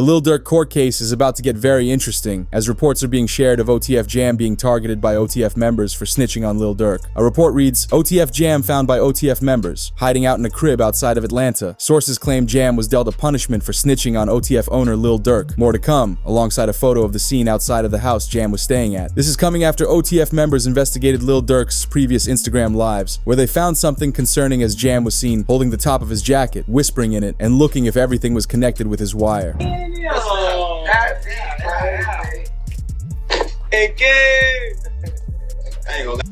The Lil Durk court case is about to get very interesting, as reports are being shared of OTF Jam being targeted by OTF members for snitching on Lil Durk. A report reads, OTF Jam found by OTF members, hiding out in a crib outside of Atlanta. Sources claim Jam was dealt a punishment for snitching on OTF owner Lil Durk. More to come, alongside a photo of the scene outside of the house Jam was staying at. This is coming after OTF members investigated Lil Durk's previous Instagram lives, where they found something concerning as Jam was seen holding the top of his jacket, whispering in it, and looking if everything was connected with his wire. I ain't gonna lie,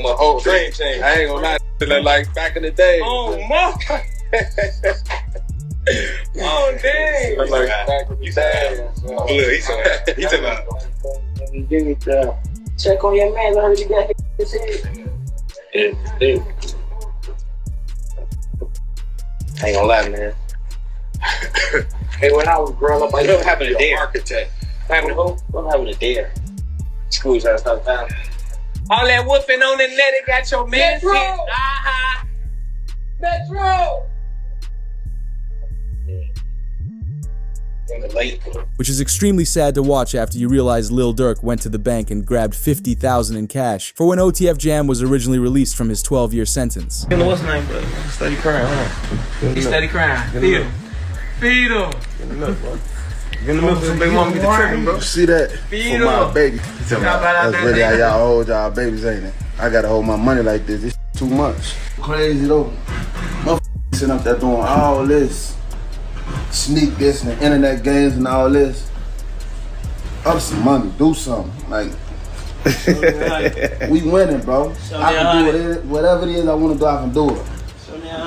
my whole dream changed. I ain't gonna lie, like back in the day. Oh, my. Oh, dang. Like back in the day. Look, he took a check on your man. I heard you got his head. Yeah. I ain't gonna lie, man. Hey, when I was growing up, I was having a dare. Architect. Having who? I'm having a dare. School's out of town. All that whooping on the net, it got your man Metro! Uh-huh. Metro! Which is extremely sad to watch after you realize Lil Durk went to the bank and grabbed $50,000 in cash for when OTF Jam was originally released from his 12-year sentence. You know what's name, bro? Steady crying, huh? He steady crying. Feed him. Feed him. Get in the milk, bro. Get in the milk so baby mama get the trigger, bro. You see that? Feed for my him. baby. That's really how y'all hold y'all babies, ain't it? I gotta hold my money like this. It's too much. Crazy though. Motherfuckers sitting up there doing all this. Sneak this and the internet games and all this. Up some money, do something. Like, we winning, bro. I can do whatever it is I want to do, I can do it.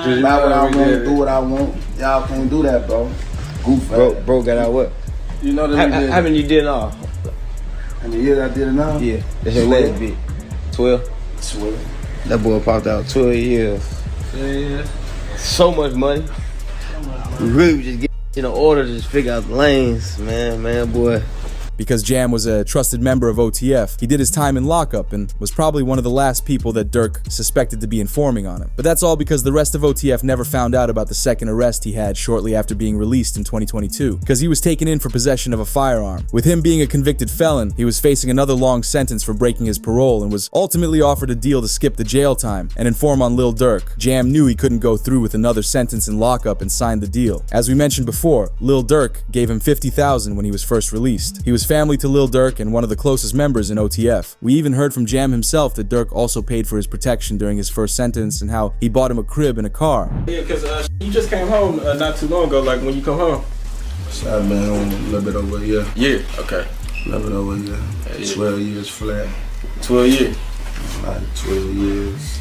Just buy what I want, do what I want. Y'all can't do that, bro. Goof Bro got out what? You know that How many you did all? How many years I did it now? Yeah. That's your latest bit. 12? 12. That boy popped out 12 years. Yeah. So much money. We really was just getting in order to just figure out the lanes, man, boy. Because Jam was a trusted member of OTF, he did his time in lockup and was probably one of the last people that Durk suspected to be informing on him. But that's all because the rest of OTF never found out about the second arrest he had shortly after being released in 2022, because he was taken in for possession of a firearm. With him being a convicted felon, he was facing another long sentence for breaking his parole and was ultimately offered a deal to skip the jail time and inform on Lil Durk. Jam knew he couldn't go through with another sentence in lockup and signed the deal. As we mentioned before, Lil Durk gave him $50,000 when he was first released. He was family to Lil Durk and one of the closest members in OTF. We even heard from Jam himself that Durk also paid for his protection during his first sentence and how he bought him a crib and a car. Yeah, because you just came home not too long ago, like when you come home. So I've been home a little bit over a year. Yeah, okay. A little bit over a year. Yeah. 12 years flat. 12 years? Like 12 years.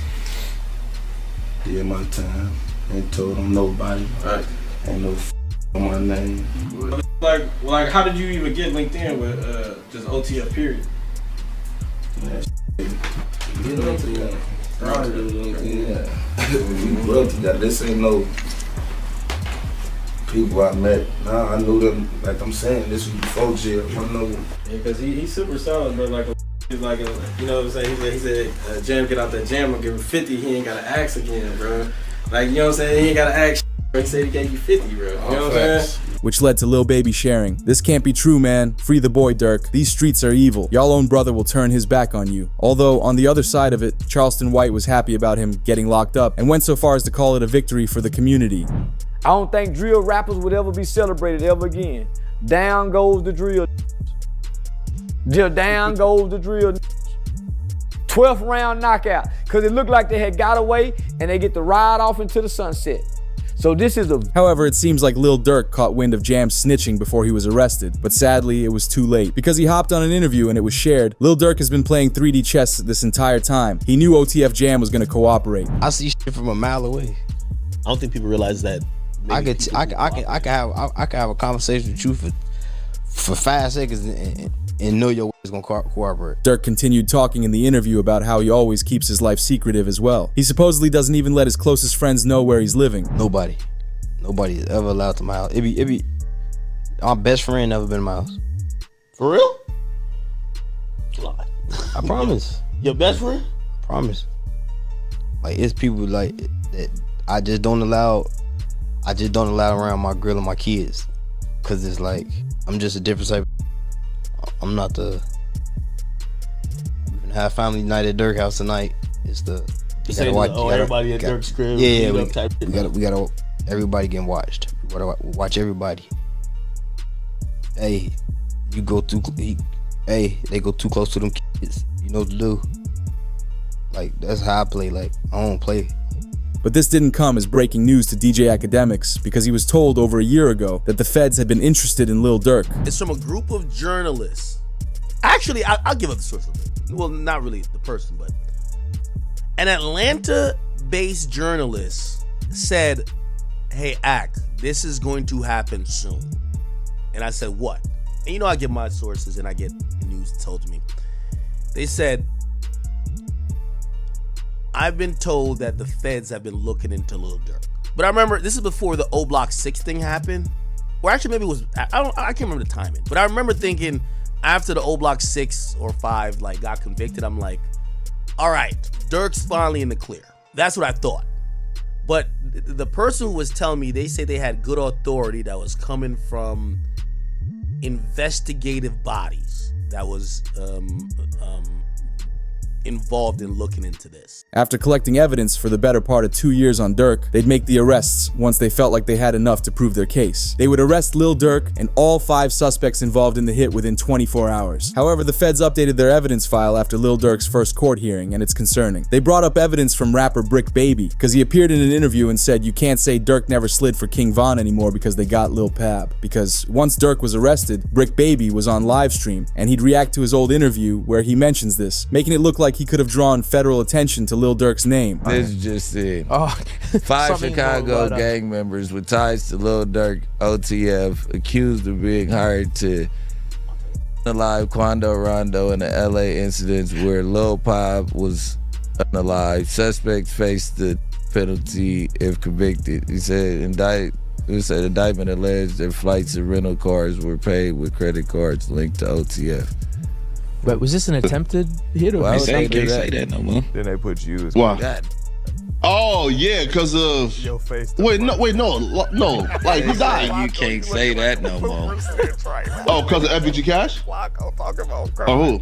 Did my time. Ain't told them nobody. Right. Ain't no on my name. Like, how did you even get linked in with just OTF period? Yeah, get LinkedIn. We grew up together. This ain't no people I met. Nah, I knew them. Like I'm saying, this was before jail. I know. Yeah, because he's super solid, but like, he's like, you know what I'm saying? He said, Jam get out that jam and give him 50. He ain't gotta ask again, bro. Like, you know what I'm saying? He ain't gotta ask. He said he gave you 50, bro. You know what I'm saying? Which led to Lil Baby sharing, "This can't be true, man. Free the boy, Durk. These streets are evil. Y'all own brother will turn his back on you." Although, on the other side of it, Charleston White was happy about him getting locked up and went so far as to call it a victory for the community. I don't think drill rappers would ever be celebrated ever again. Down goes the drill. Down goes the drill. 12th round knockout. Because it looked like they had got away and they get to ride off into the sunset. So this is a... However, it seems like Lil Durk caught wind of Jam's snitching before he was arrested, but sadly, it was too late. Because he hopped on an interview and it was shared, Lil Durk has been playing 3D chess this entire time. He knew OTF Jam was gonna cooperate. I see shit from a mile away. I don't think people realize that. I can have a conversation with you for 5 seconds and know your is gonna cooperate. Durk continued talking in the interview about how he always keeps his life secretive as well. He supposedly doesn't even let his closest friends know where he's living. Nobody is ever allowed to my house. It be my best friend never been to my house. For real? I promise. Your best friend? I promise. Like, it's people like that I just don't allow around my girl and my kids. Cause it's like I'm just a different type. I'm not the. We're gonna have family night at Durk house tonight. It's the. You gotta watch. Everybody at Durk's crib. Yeah, we gotta. Everybody getting watched. We gotta watch everybody. Hey, you go too. Hey, they go too close to them kids. You know what to do. Like that's how I play. Like I don't play. But this didn't come as breaking news to DJ Academics because he was told over a year ago that the feds had been interested in Lil Durk. It's from a group of journalists. Actually, I'll give up the source of it. Well, not really the person, but an Atlanta-based journalist said, "Hey, this is going to happen soon." And I said, "What?" And you know I get my sources and I get news told to me. They said, "I've been told that the feds have been looking into Lil Durk." But I remember this is before the O Block 6 thing happened. Or actually maybe it was, I can't remember the timing. But I remember thinking after the O Block 6 or 5 like got convicted, I'm like, all right, Durk's finally in the clear. That's what I thought. But the person who was telling me, they say they had good authority that was coming from investigative bodies that was involved in looking into this. After collecting evidence for the better part of 2 years on Durk, they'd make the arrests once they felt like they had enough to prove their case. They would arrest Lil Durk and all 5 suspects involved in the hit within 24 hours. However, the feds updated their evidence file after Lil Durk's first court hearing, and it's concerning. They brought up evidence from rapper Brick Baby, because he appeared in an interview and said you can't say Durk never slid for King Von anymore because they got Lul Pab. Because once Durk was arrested, Brick Baby was on live stream, and he'd react to his old interview where he mentions this, making it look like he could have drawn federal attention to Lil Durk's name. This just said 5 Chicago gang members with ties to Lil Durk, OTF, accused of being hired to unalive Quando Rondo in the LA incidents where Lul Pab was unalive. Suspects face the penalty if convicted. He said indictment alleged that flights and rental cars were paid with credit cards linked to OTF. But was this an attempted hit or? Well, they can't say that no more. Then they put you as Why? Oh yeah, because of your face. Wait, no. Like who died? You can't say that no more. Oh, because of FBG Cash? Oh, who?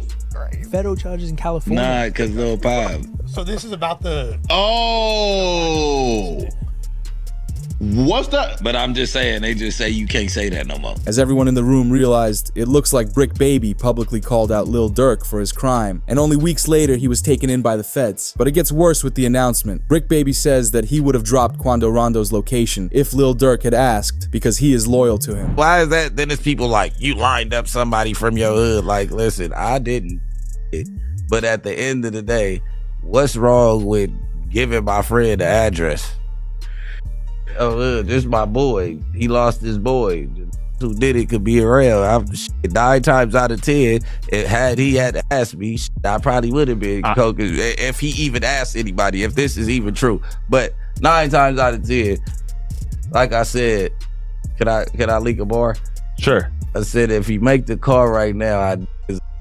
Federal charges in California. Nah, because Lil Pab. So this is about the. Oh. What's that? But I'm just saying, they just say you can't say that no more. As everyone in the room realized, it looks like Brick Baby publicly called out Lil Durk for his crime, and only weeks later he was taken in by the feds. But it gets worse with the announcement. Brick Baby says that he would have dropped Quando Rondo's location if Lil Durk had asked, because he is loyal to him. Why is that? Then it's people like, you lined up somebody from your hood. Like, listen, I didn't. But at the end of the day, what's wrong with giving my friend the address? Oh, this is my boy. He lost his boy. Who did it could be around. 9 times out of 10, had he had asked me, I probably would have been coke if he even asked anybody, if this is even true. But 9 times out of 10, like I said, can I leak a bar? Sure. I said if he make the call right now, I'd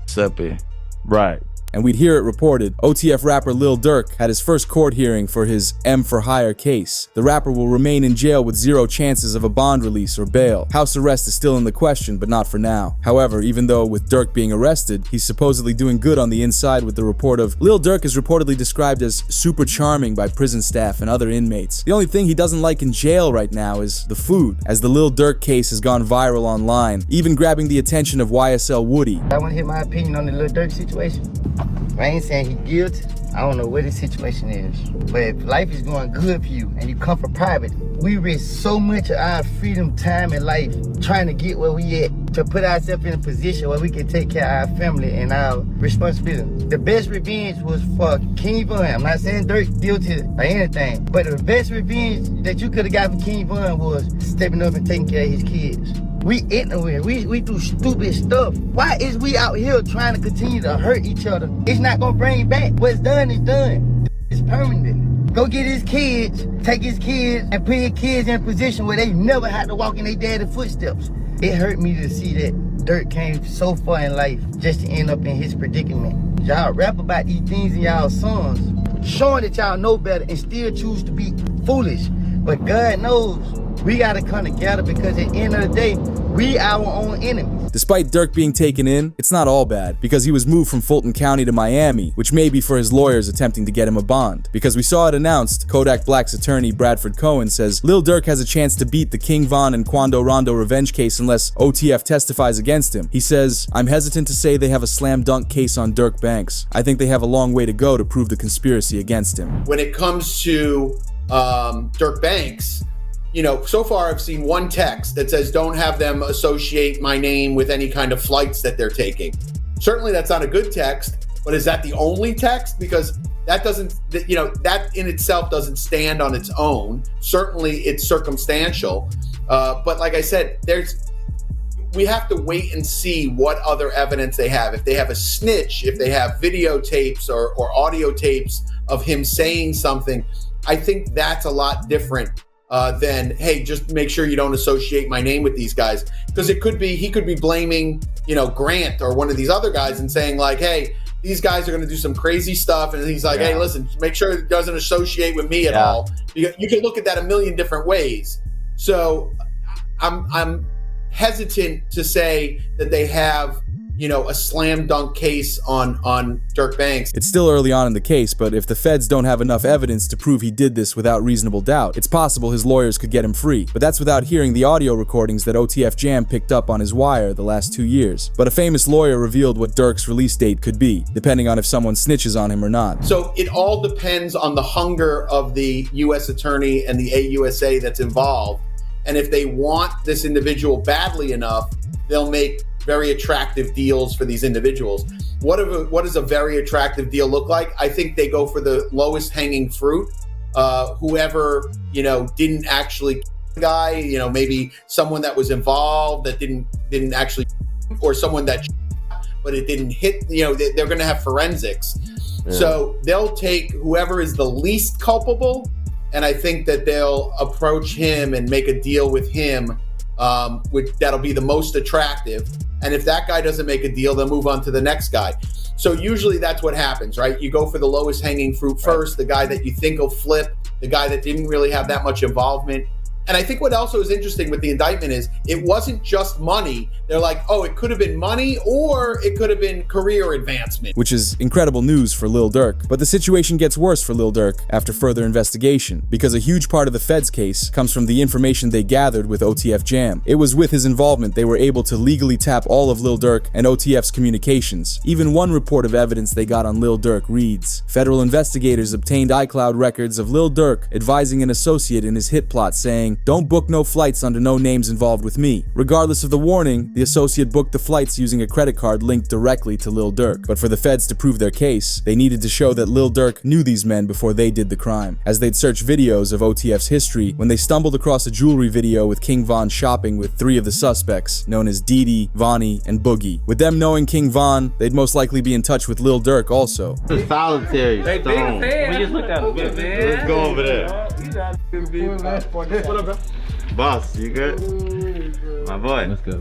something. Right. And we'd hear it reported, OTF rapper Lil Durk had his first court hearing for his M for Hire case. The rapper will remain in jail with 0 chances of a bond release or bail. House arrest is still in the question, but not for now. However, even though with Durk being arrested, he's supposedly doing good on the inside with the report of Lil Durk is reportedly described as super charming by prison staff and other inmates. The only thing he doesn't like in jail right now is the food, as the Lil Durk case has gone viral online, even grabbing the attention of YSL Woody. I want to hear my opinion on the Lil Durk situation. I ain't saying he guilty. I don't know what his situation is. But if life is going good for you and you come from private, we risk so much of our freedom, time, and life trying to get where we at, to put ourselves in a position where we can take care of our family and our responsibilities. The best revenge was for King Von. I'm not saying Durk guilty or anything, but the best revenge that you could have got from King Von was stepping up and taking care of his kids. We ignorant, we do stupid stuff. Why is we out here trying to continue to hurt each other? It's not gonna bring back. What's done is done. It's permanent. Go get his kids, take his kids, and put his kids in a position where they never had to walk in their daddy's footsteps. It hurt me to see that Durk came so far in life just to end up in his predicament. Y'all rap about these things in y'all songs, showing that y'all know better and still choose to be foolish. But God knows we gotta come together, because at the end of the day, We our own enemies. Despite Durk being taken in, it's not all bad, because he was moved from Fulton County to Miami, which may be for his lawyers attempting to get him a bond. Because we saw it announced, Kodak Black's attorney Bradford Cohen says Lil Durk has a chance to beat the King Von and Quando Rondo revenge case unless OTF testifies against him. He says, "I'm hesitant to say they have a slam dunk case on Durk Banks. I think they have a long way to go to prove the conspiracy against him." When it comes to Durk Banks, you know, so far I've seen one text that says don't have them associate my name with any kind of flights that they're taking. Certainly that's not a good text, but is that the only text? Because that doesn't, you know, that in itself doesn't stand on its own. Certainly it's circumstantial. But like I said, we have to wait and see what other evidence they have. If they have a snitch, if they have videotapes or audio tapes of him saying something, I think that's a lot different than, hey, just make sure you don't associate my name with these guys. Because he could be blaming, you know, Grant or one of these other guys and saying like, hey, these guys are going to do some crazy stuff. And he's like, hey, listen, make sure it doesn't associate with me at all. You can look at that a million different ways. So I'm hesitant to say that they have, you know, a slam dunk case on Durk Banks. It's still early on in the case, but if the feds don't have enough evidence to prove he did this without reasonable doubt, it's possible his lawyers could get him free. But that's without hearing the audio recordings that OTF Jam picked up on his wire the last 2 years. But a famous lawyer revealed what Durk's release date could be, depending on if someone snitches on him or not. So it all depends on the hunger of the U.S. attorney and the AUSA that's involved. And if they want this individual badly enough, they'll make very attractive deals for these individuals. What does a very attractive deal look like? I think they go for the lowest hanging fruit. Whoever, you know, didn't actually kill the guy, you know, maybe someone that was involved that didn't actually, or someone that but it didn't hit, you know, they're going to have forensics. Yeah. So they'll take whoever is the least culpable, and I think that they'll approach him and make a deal with him, that'll be the most attractive. And if that guy doesn't make a deal, they'll move on to the next guy. So usually that's what happens, right? You go for the lowest hanging fruit first, the guy that you think will flip, the guy that didn't really have that much involvement. And I think what also is interesting with the indictment is it wasn't just money. They're like, oh, it could have been money or it could have been career advancement. Which is incredible news for Lil Durk. But the situation gets worse for Lil Durk after further investigation, because a huge part of the Fed's case comes from the information they gathered with OTF Jam. It was with his involvement they were able to legally tap all of Lil Durk and OTF's communications. Even one report of evidence they got on Lil Durk reads, federal investigators obtained iCloud records of Lil Durk advising an associate in his hit plot saying, don't book no flights under no names involved with me. Regardless of the warning, the associate booked the flights using a credit card linked directly to Lil Durk. But for the feds to prove their case, they needed to show that Lil Durk knew these men before they did the crime, as they'd search videos of OTF's history when they stumbled across a jewelry video with King Von shopping with 3 of the suspects, known as Didi, Vonnie, and Boogie. With them knowing King Von, they'd most likely be in touch with Lil Durk also. It's voluntary. They big fan. We just looked at him. Let's go over there. What up, bro? Boss, you good? My boy. Let's go.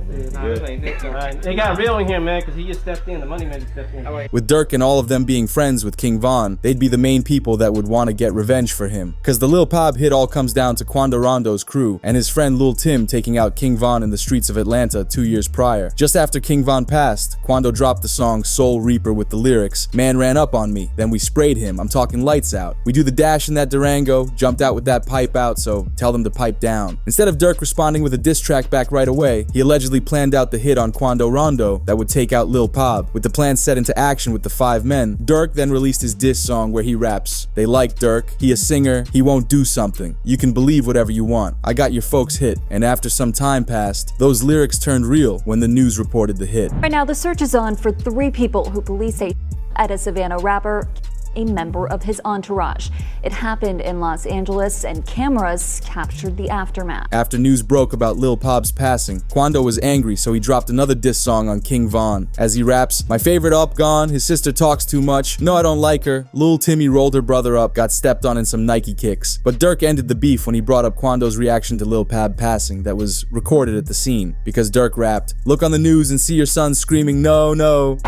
They got real in here, man, because he just stepped in. The money man just stepped in. With Durk and all of them being friends with King Von, they'd be the main people that would want to get revenge for him. Because the Lul Pab hit all comes down to Quando Rondo's crew and his friend Lul Tim taking out King Von in the streets of Atlanta 2 years prior. Just after King Von passed, Quando dropped the song Soul Reaper with the lyrics, man ran up on me, then we sprayed him, I'm talking lights out. We do the dash in that Durango, jumped out with that pipe out, so tell them to pipe down. Instead of Durk responding with a diss track back right away, he allegedly planned out the hit on Quando Rondo that would take out Lul Pab. With the plan set into action with the 5 men, Durk then released his diss song where he raps, they like Durk, he a singer, he won't do something. You can believe whatever you want. I got your folks hit. And after some time passed, those lyrics turned real when the news reported the hit. Right now, the search is on for 3 people who police say at a Savannah rapper, a member of his entourage. It happened in Los Angeles and cameras captured the aftermath. After news broke about Lil Pab's passing, Quando was angry, so he dropped another diss song on King Von. As he raps, my favorite up gone, his sister talks too much, no I don't like her, Lil Timmy rolled her brother up, got stepped on in some Nike kicks. But Durk ended the beef when he brought up Quando's reaction to Lil Pab passing that was recorded at the scene, because Durk rapped, look on the news and see your son screaming no, no.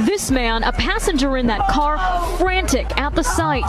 This man, a passenger in that car, frantic at the sight.